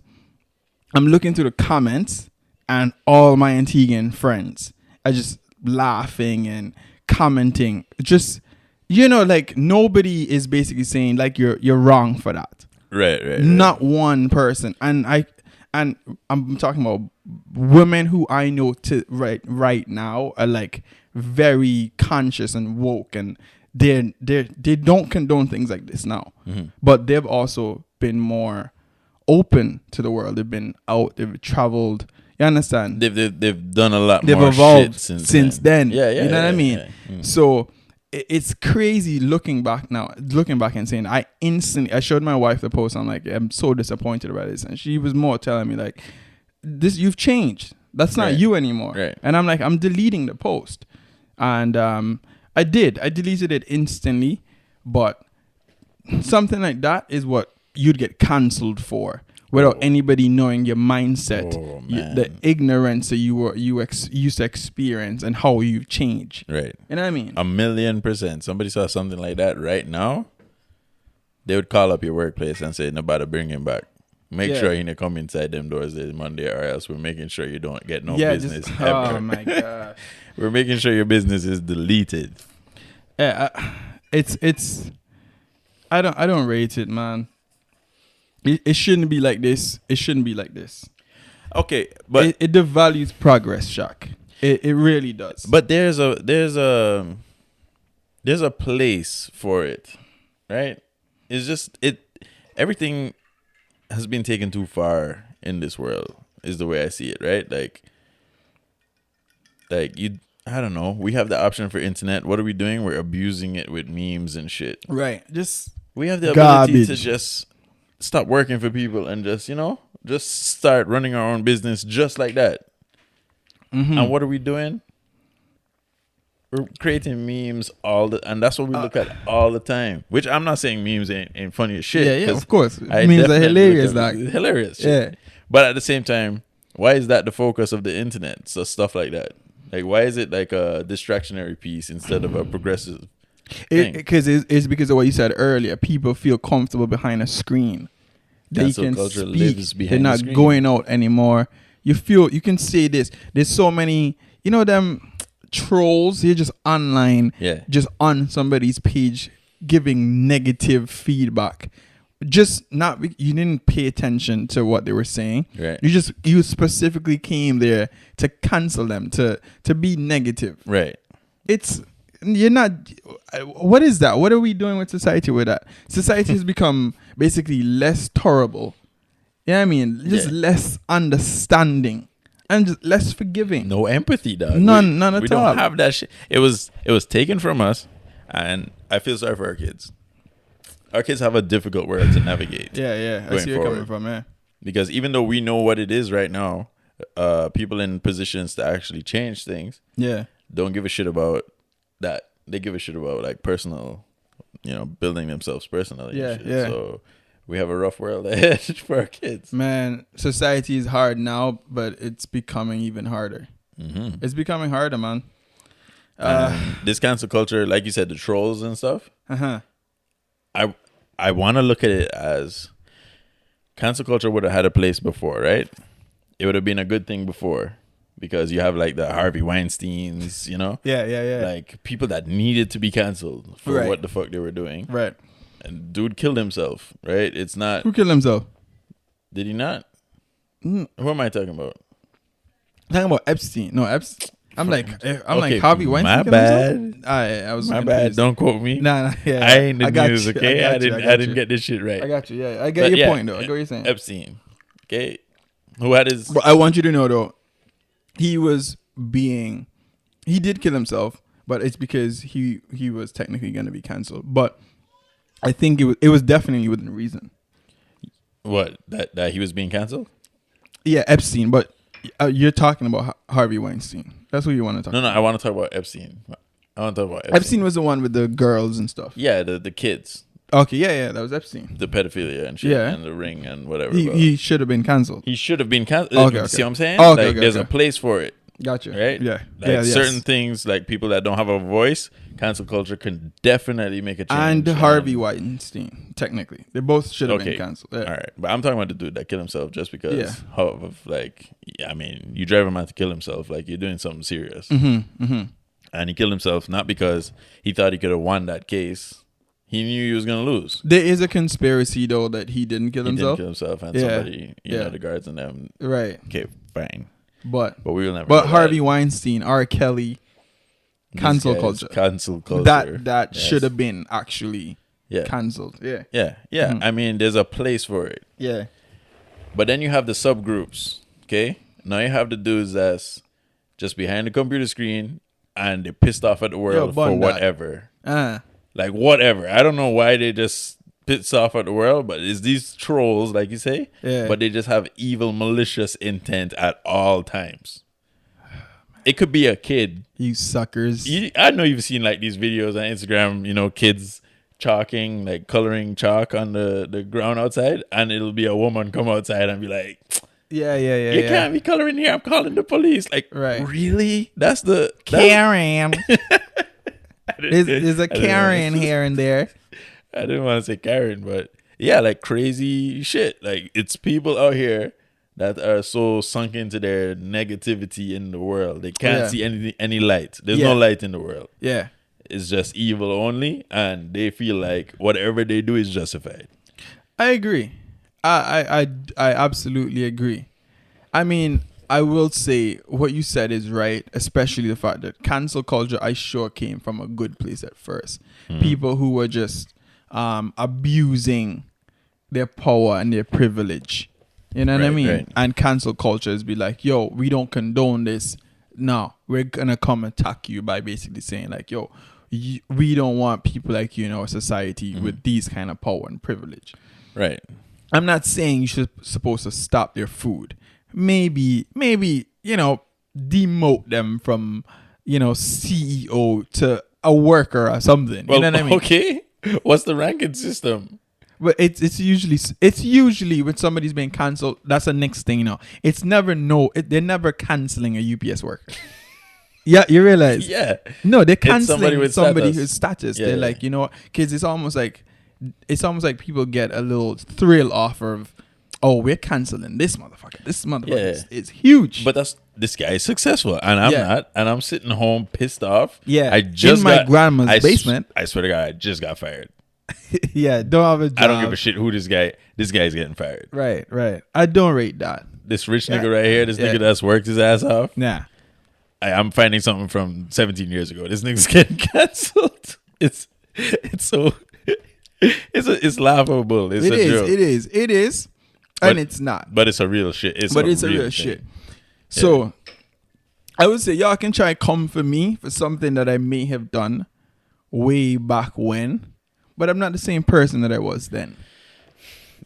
I'm looking through the comments and all my Antiguan friends are just laughing and commenting, just, you know, like nobody is basically saying like you're wrong for that. Right. Not one person. And I'm talking about women who I know to right now are like very conscious and woke, and they don't condone things like this now. But they've also been more open to the world. They've been out, they've traveled. You understand? They've done a lot. They've more evolved shit since then. Yeah. You know what I mean? Yeah. So it's crazy looking back and saying, I showed my wife the post. I'm like, I'm so disappointed about this. And she was more telling me like, this, you've changed. That's not you anymore. Right. And I'm like, I'm deleting the post. And I deleted it instantly. But something like that is what you'd get canceled for without anybody knowing your mindset, the ignorance that you used to experience and how you've changed. Right. You know what I mean? 1,000,000%. Somebody saw something like that right now, they would call up your workplace and say, nobody bring him back. Make sure he don't come inside them doors this Monday, or else we're making sure you don't get no business ever. Oh my God. We're making sure your business is deleted. Yeah, it's I don't rate it, man. It shouldn't be like this. It shouldn't be like this. Okay, but it devalues progress, Shaq. It really does. But there's a place for it, right? It's just everything has been taken too far in this world, is the way I see it, right? Like I don't know. We have the option for internet. What are we doing? We're abusing it with memes and shit. Right. We have the ability garbage. to just stop working for people and just start running our own business just like that. Mm-hmm. And what are we doing? We're creating memes and that's what we look at all the time. Which I'm not saying memes ain't funny as shit. Yeah, of course. Memes are hilarious. Hilarious shit. Yeah. But at the same time, why is that the focus of the internet? So stuff like that. Like, why is it like a distractionary piece instead of a progressive thing? Because it's because of what you said earlier. People feel comfortable behind a screen. They can speak. They're not going out anymore. You can say this. There's so many, them trolls. They're just online, just on somebody's page, giving negative feedback. You didn't pay attention to what they were saying. Right. You specifically came there to cancel them, to be negative. Right. You're not. What is that? What are we doing with society with that? Society has become basically less tolerable. Yeah, I mean, just less understanding and just less forgiving. No empathy, dog. None at all. We don't have that shit. It was taken from us, and I feel sorry for our kids. Our kids have a difficult world to navigate. Yeah. I see where you're coming from, man. Because even though we know what it is right now, people in positions to actually change things, don't give a shit about that. They give a shit about like personal, building themselves personally. Yeah. So we have a rough world ahead for our kids. Man, society is hard now, but it's becoming even harder. Mm-hmm. It's becoming harder, man. This cancel culture, like you said, the trolls and stuff. I want to look at it as cancel culture would have had a place before, right? It would have been a good thing before because you have like the Harvey Weinsteins, Yeah. Like people that needed to be canceled for what the fuck they were doing. Right. And dude killed himself, right? It's not. Who killed himself? Did he not? Who am I talking about? Talking about Epstein. No, Epstein. I'm like Harvey Weinstein. My bad. I was my bad. Don't quote me. Nah. Yeah. I ain't the news. Okay, I didn't get this shit right. I got you. Yeah, I get your point though. I get what you're saying. Epstein. Okay, who had his? But I want you to know though, he did kill himself, but it's because he was technically going to be canceled. But I think it was definitely within reason. What that he was being canceled? Yeah, Epstein. But you're talking about Harvey Weinstein. That's what you want to talk about. No, I want to talk about Epstein. I want to talk about Epstein. Epstein was the one with the girls and stuff. Yeah, the kids. Okay, yeah, that was Epstein. The pedophilia and shit, and the ring and whatever. He should have been canceled. He should have been canceled. Okay. See what I'm saying? Okay, there's a place for it. Gotcha. Right? Yeah. Certain things, like people that don't have a voice, cancel culture can definitely make a change. And Harvey Weinstein, technically. They both should have been canceled. Yeah. All right. But I'm talking about the dude that killed himself just because you drive a man to kill himself, like you're doing something serious. Mm-hmm. And he killed himself not because he thought he could have won that case. He knew he was going to lose. There is a conspiracy, though, that he didn't kill himself. He didn't kill himself, and somebody, the guards and them. Right. Okay, fine. But we will never. But Harvey Weinstein, R. Kelly, cancel culture. Cancel culture. That should have been actually canceled. Yeah. Mm-hmm. I mean, there's a place for it. Yeah. But then you have the subgroups. Okay. Now you have the dudes that's just behind the computer screen and they're pissed off at the world for whatever. Like whatever. I don't know why they just piss off at the world, but it's these trolls, like you say. Yeah. But they just have evil, malicious intent at all times. It could be a kid. You suckers. I know you've seen like these videos on Instagram, you know, kids chalking, like coloring chalk on the ground outside, and it'll be a woman come outside and be like, Yeah. you can't be coloring here, I'm calling the police. Like, right. Really? That's Karen. There's a Karen here and there. I didn't want to say Karen, but yeah, like crazy shit. Like, it's people out here that are so sunk into their negativity in the world. They can't see any light. There's no light in the world. Yeah. It's just evil only, and they feel like whatever they do is justified. I agree. I absolutely agree. I mean, I will say what you said is right, especially the fact that cancel culture, I sure came from a good place at first. People who were just abusing their power and their privilege. You know what I mean? Right. And cancel culture is be like, yo, we don't condone this. No, we're going to come attack you by basically saying like, yo, we don't want people like you in our society with these kind of power and privilege. Right. I'm not saying you should supposed to stop their food. Maybe, you know, demote them from, you know, CEO to a worker or something. Well, you know what I mean? Okay. What's the ranking system? But it's usually when somebody's being canceled, that's the next thing, you know. It's never they're never canceling a UPS worker. Yeah, you realize? Yeah. No, they're canceling somebody with whose status. Yeah, they're like, you know what, kids, it's almost like people get a little thrill off of, oh, we're canceling this motherfucker. This motherfucker is huge. But this guy is successful, and I'm not, and I'm sitting home pissed off. Yeah, I just in my grandma's basement. I swear to God, I just got fired. Yeah, don't have a job. I don't give a shit who this guy's getting fired. Right. I don't rate that. This rich nigga right here, this nigga that's worked his ass off. Nah. I'm finding something from 17 years ago. This nigga's getting canceled. It's laughable. It's a joke. It is. And it's not. But it's a real shit. It's a real shit. So I would say y'all can try come for me for something that I may have done way back when, but I'm not the same person that I was then.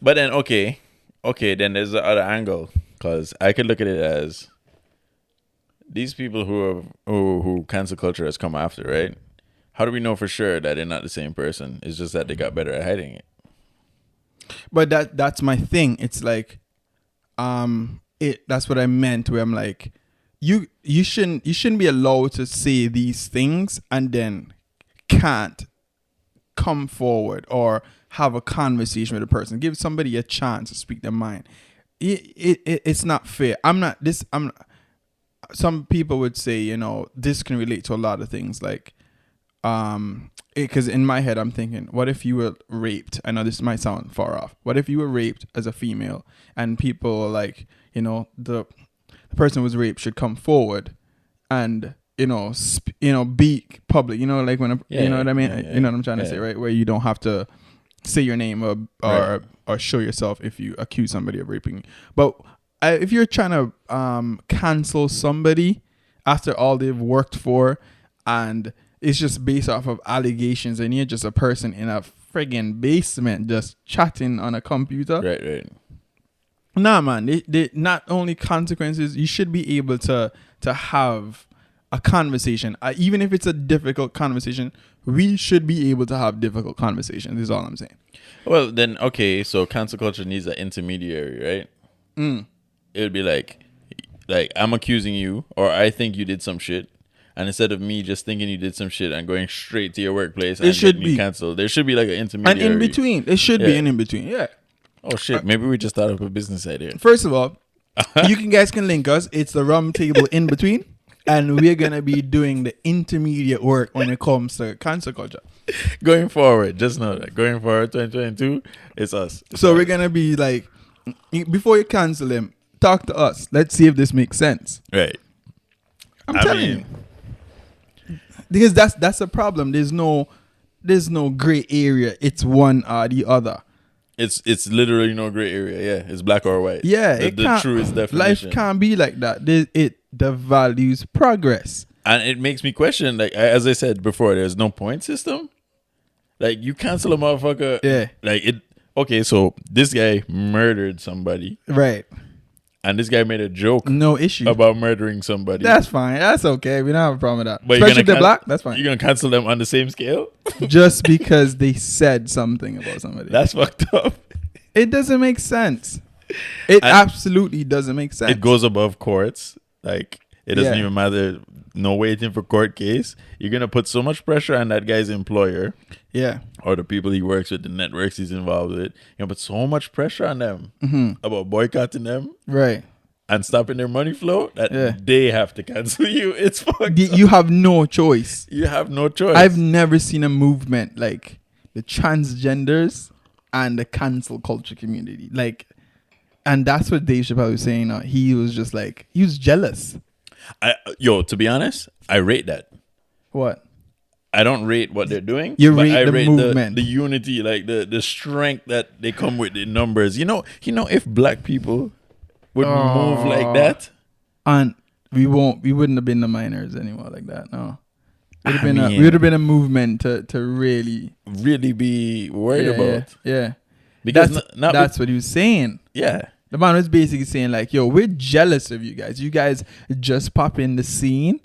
But then okay, then there's the other angle, because I could look at it as these people who cancel culture has come after, right? How do we know for sure that they're not the same person? It's just that they got better at hiding it. But that's my thing. It's like, that's what I meant. Where I'm like, you shouldn't be allowed to say these things and then can't come forward or have a conversation with a person. Give somebody a chance to speak their mind. It's not fair. Some people would say, you know, this can relate to a lot of things, like, because in my head I'm thinking, what if you were raped? I know this might sound far off. What if you were raped as a female and people like, you know, the person who was raped should come forward and be public, you know, like when you know what I mean? You know what I'm trying to say, right? Where you don't have to say your name or show yourself if you accuse somebody of raping you. But if you're trying to cancel somebody after all they've worked for, and it's just based off of allegations, and you're just a person in a friggin' basement just chatting on a computer. Right. Nah, man. They not only consequences, you should be able to have a conversation. Even if it's a difficult conversation, we should be able to have difficult conversations, is all I'm saying. Well, then, okay, so cancel culture needs an intermediary, right? It would be like I'm accusing you, or I think you did some shit. And instead of me just thinking you did some shit and going straight to your workplace and getting you canceled, there should be like an intermediary. An in-between. It should be an in-between, yeah. Oh, shit. Maybe we just thought of a business idea. First of all, you guys can link us. It's the Rum Table In-Between. And we're going to be doing the intermediate work when it comes to cancel culture. Going forward, just know that. Going forward, 2022, it's us. So we're going to be like, before you cancel him, talk to us. Let's see if this makes sense. Right. I'm telling you. Because that's a problem. There's no gray area. It's one or the other. It's literally no gray area. Yeah, it's black or white. Yeah, the truest definition. Life can't be like that. The values progress. And it makes me question, like, as I said before, there's no point system. Like, you cancel a motherfucker. Yeah. Like, okay, so this guy murdered somebody. Right. And this guy made a joke. No issue about murdering somebody. That's fine. That's okay. We don't have a problem with that. But especially if they're black. That's fine. You're gonna cancel them on the same scale? Just because they said something about somebody. That's fucked up. It doesn't make sense. It absolutely doesn't make sense. It goes above courts. Like, it doesn't even matter. No waiting for court case. You're gonna put so much pressure on that guy's employer. Yeah. Or the people he works with, the networks he's involved with. You're gonna put so much pressure on them about boycotting them. Right. And stopping their money flow that they have to cancel you. It's fucked up. You have no choice. You have no choice. I've never seen a movement like the transgenders and the cancel culture community. Like, and that's what Dave Chappelle was saying. He was just like, he was jealous. To be honest, I rate that. What? I don't rate what they're doing. I rate movement. The unity, like the strength that they come with in numbers. You know, if black people would move like that, and we wouldn't have been the minors anymore like that. No, we would have been a movement to really be worried about. Yeah, because that's what he was saying. Yeah. The man was basically saying like, yo, we're jealous of you guys. You guys just pop in the scene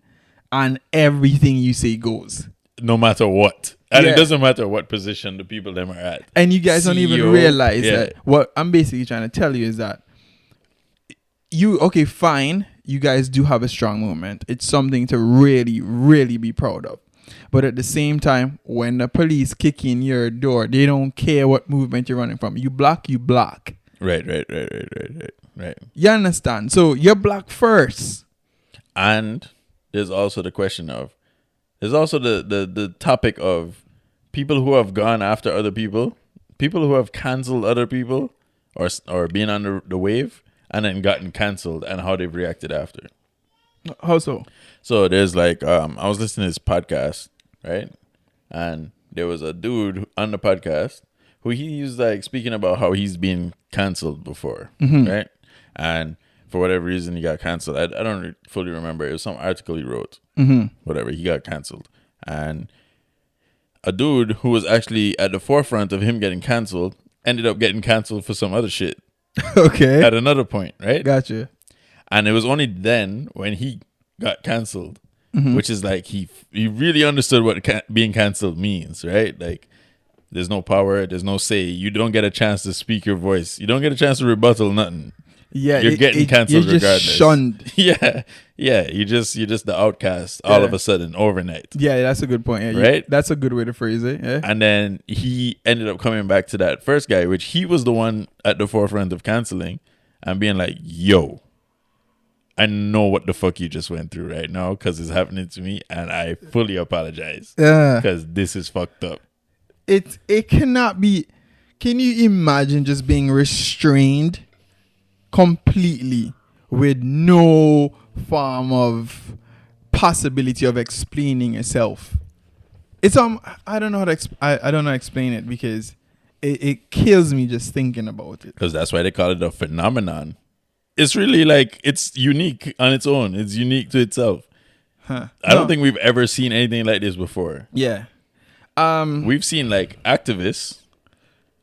and everything you say goes. No matter what. And it doesn't matter what position the people them are at. And you guys don't even realize that. What I'm basically trying to tell you is that fine, you guys do have a strong movement. It's something to really, really be proud of. But at the same time, when the police kick in your door, they don't care what movement you're running from. You block. Right. You understand? So you're black first. And there's also the question of, there's also the topic of people who have gone after other people who have canceled other people or been on the wave and then gotten canceled and how they've reacted after. How so? So there's like, I was listening to this podcast, right? And there was a dude on the podcast who he was like speaking about how he's been canceled before, right? And for whatever reason, he got canceled. I don't fully remember. It was some article he wrote. Whatever, he got canceled. And a dude who was actually at the forefront of him getting canceled ended up getting canceled for some other shit. Okay. At another point, right? Gotcha. And it was only then when he got canceled, which is like he really understood what being canceled means, right? Like, there's no power, there's no say. You don't get a chance to speak your voice. You don't get a chance to rebuttal nothing. Yeah, you're getting canceled you're just regardless. Shunned. Yeah. You're just the outcast all of a sudden overnight. Yeah, that's a good point. Yeah, right? That's a good way to phrase it. Yeah. And then he ended up coming back to that first guy, which he was the one at the forefront of canceling and being like, "Yo, I know what the fuck you just went through right now because it's happening to me, and I fully apologize. Yeah, because this is fucked up." It cannot be. Can you imagine just being restrained completely with no form of possibility of explaining yourself? It's I don't know how to I don't know how to explain it because it kills me just thinking about it. Because that's why they call it a phenomenon. It's really like, it's unique on its own. It's unique to itself. I don't think we've ever seen anything like this before. Yeah. We've seen like activists,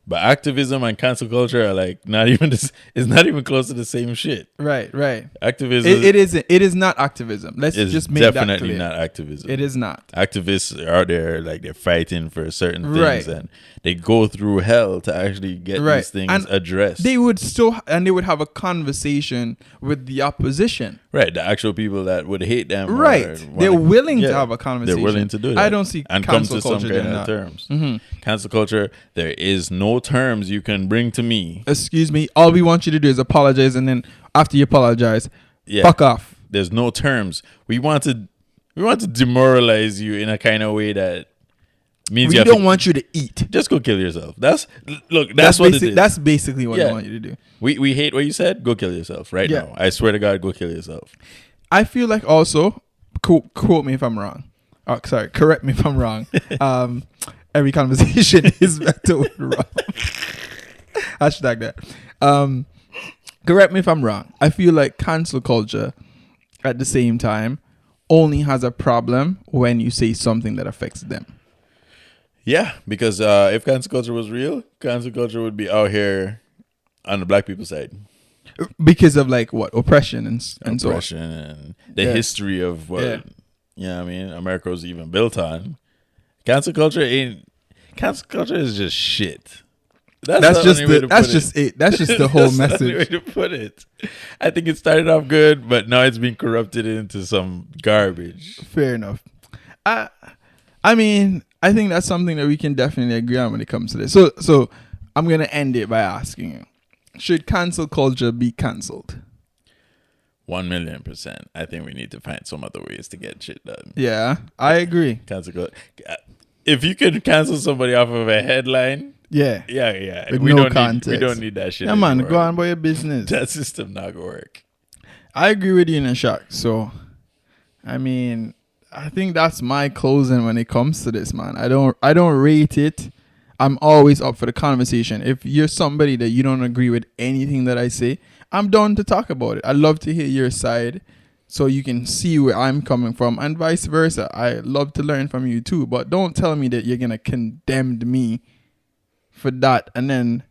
but activism and cancel culture are like not even this. It's not even close to the same shit. Right. Activism. It isn't. It is not activism. Let's just make that clear. Definitely not activism. It is not. Activists are out there like they're fighting for certain things, and they go through hell to actually get these things addressed. They would have a conversation with the opposition. Right, the actual people that would hate them. Right, they're willing to have a conversation. They're willing to do that. I don't see and cancel come to culture some kind of terms. Cancel culture. There is no terms you can bring to me. Excuse me. All we want you to do is apologize, and then after you apologize, fuck off. There's no terms. We want to demoralize you in a kind of way that means we don't want you to eat. Just go kill yourself. That's what it is. That's basically what I want you to do. We hate what you said. Go kill yourself right now. I swear to God, go kill yourself. I feel like also, quote me if I'm wrong. Oh, sorry, correct me if I'm wrong. Every conversation is totally wrong. Hashtag that. Correct me if I'm wrong. I feel like cancel culture at the same time only has a problem when you say something that affects them. Yeah, because if cancel culture was real, cancel culture would be out here on the black people side. Because of like what? Oppression and so on. Oppression and the history of what, I mean, America was even built on. Cancel culture is just shit. That's just it. That's just the whole message. That's the way to put it. I think it started off good, but now it's been corrupted into some garbage. Fair enough. I mean, I think that's something that we can definitely agree on when it comes to this. So I'm gonna end it by asking you: should cancel culture be canceled? 1,000,000%. I think we need to find some other ways to get shit done. Yeah, I agree. Cancel culture. If you could cancel somebody off of a headline, yeah. With no context. We don't need that shit. Yeah, man, go on by your business. That system not gonna work. I agree with you in a shock. So, I mean, I think that's my closing when it comes to this, man. I don't rate it. I'm always up for the conversation. If you're somebody that you don't agree with anything that I say, I'm down to talk about it. I love to hear your side so you can see where I'm coming from and vice versa. I love to learn from you too, but don't tell me that you're going to condemn me for that and then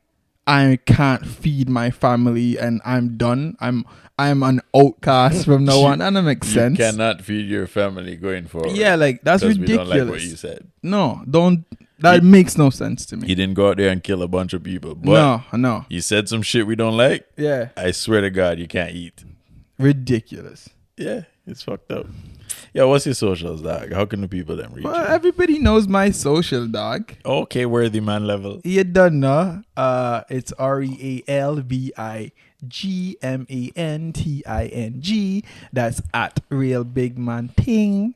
I can't feed my family and I'm done. I'm an outcast from now on. And that makes sense. You cannot feed your family going forward. Yeah, like that's ridiculous. We don't like what you said. No, don't. That makes no sense to me. You didn't go out there and kill a bunch of people. But no. You said some shit we don't like. Yeah. I swear to God, you can't eat. Ridiculous. Yeah, it's fucked up. Yeah, what's your socials, dog? How can the people then reach you? Everybody knows my social, dog. Okay, worthy man level. You don't know. It's REALBIGMANTING. That's at Real Big Man Ping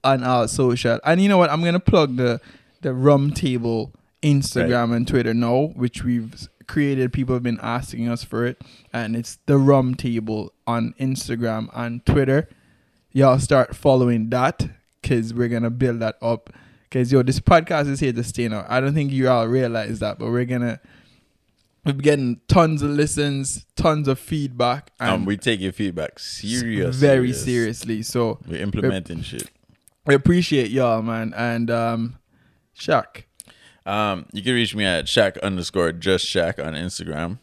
on our social. And you know what? I'm gonna plug the Rum Table Instagram and Twitter now, which we've created. People have been asking us for it, and it's the Rum Table on Instagram and Twitter. Y'all start following that because we're gonna build that up. Because this podcast is here to stay now. I don't think you all realize that, but we're getting tons of listens, tons of feedback, and we take your feedback very seriously. So we're implementing shit. We appreciate y'all, man. And Shaq. You can reach me at Shaq_just_Shaq on Instagram.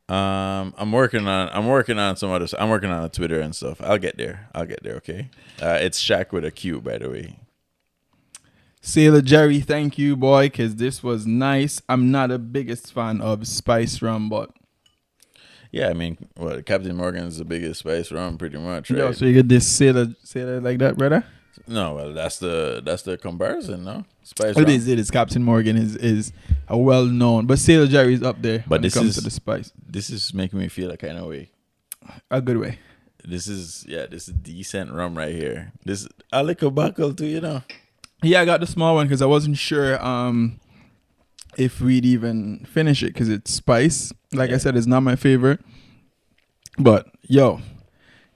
I'm working on some other. I'm working on a Twitter and stuff. I'll get there. Okay. It's Shaq with a Q, by the way. Sailor Jerry, thank you, boy, because this was nice. I'm not the biggest fan of Spiced Rum, but yeah, I mean, Captain Morgan's the biggest Spiced Rum, pretty much, right? Yo, so you get this Sailor like that, brother? No, well, that's the comparison, no? Spiced Rum. It is. Captain Morgan is a well known, but Sailor Jerry is up there but when it comes to the spice. This is making me feel a kind of way. A good way. This is decent rum right here. I like a buckle too, you know. Yeah, I got the small one because I wasn't sure if we'd even finish it because it's spice. Like I said, it's not my favorite. But yo,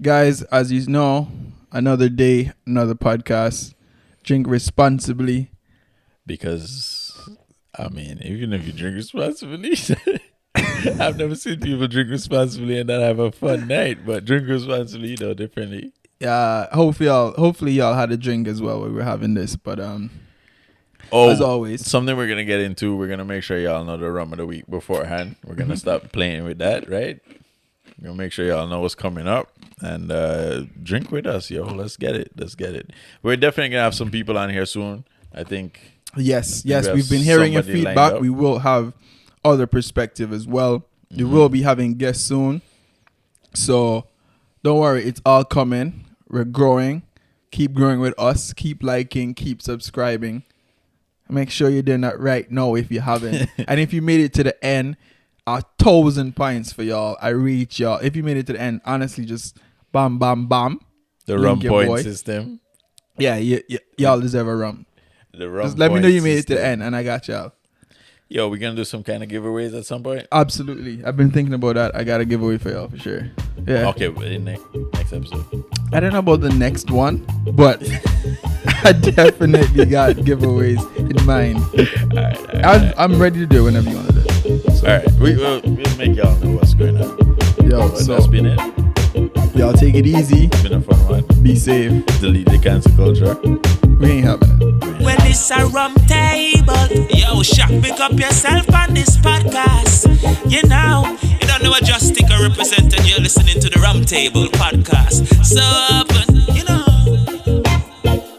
guys, as you know, another day, another podcast. Drink responsibly. Because, I mean, even if you drink responsibly, I've never seen people drink responsibly and not have a fun night. But drink responsibly, differently. Hopefully y'all had a drink as well when we were having this. But as always, something we're gonna get into. We're gonna make sure y'all know the rum of the week beforehand. We're gonna stop playing with that, right? We're gonna make sure y'all know what's coming up and drink with us, yo. Let's get it. We're definitely gonna have some people on here soon. I think. Yes. We've been hearing your feedback. We will have other perspective as well. We will be having guests soon, so don't worry. It's all coming. We're growing. Keep growing with us. Keep liking. Keep subscribing. Make sure you're doing that right now if you haven't. And if you made it to the end, 1,000 points for y'all. I reach y'all. If you made it to the end, honestly, just bam, bam, bam. The rum point system. Yeah, y'all deserve a rum. The rum. Just let me know you made it to the end, and I got y'all. Yo, we gonna do some kind of giveaways at some point? Absolutely. I've been thinking about that. I got a giveaway for y'all for sure. Yeah. Okay, in next episode. I don't know about the next one, but I definitely got giveaways in mind. All right. I'm ready to do it whenever you want to do it. So. All right. We'll make y'all know what's going on. Yo, but that's been it. Y'all take it easy. It's been a fun one. Be safe. Delete the cancel culture. We ain't having it. Well, it's a rum table. Yo, Shaq, pick up yourself on this podcast. You don't know what Just Sticker represented. You're listening to the Rum Table podcast. So open,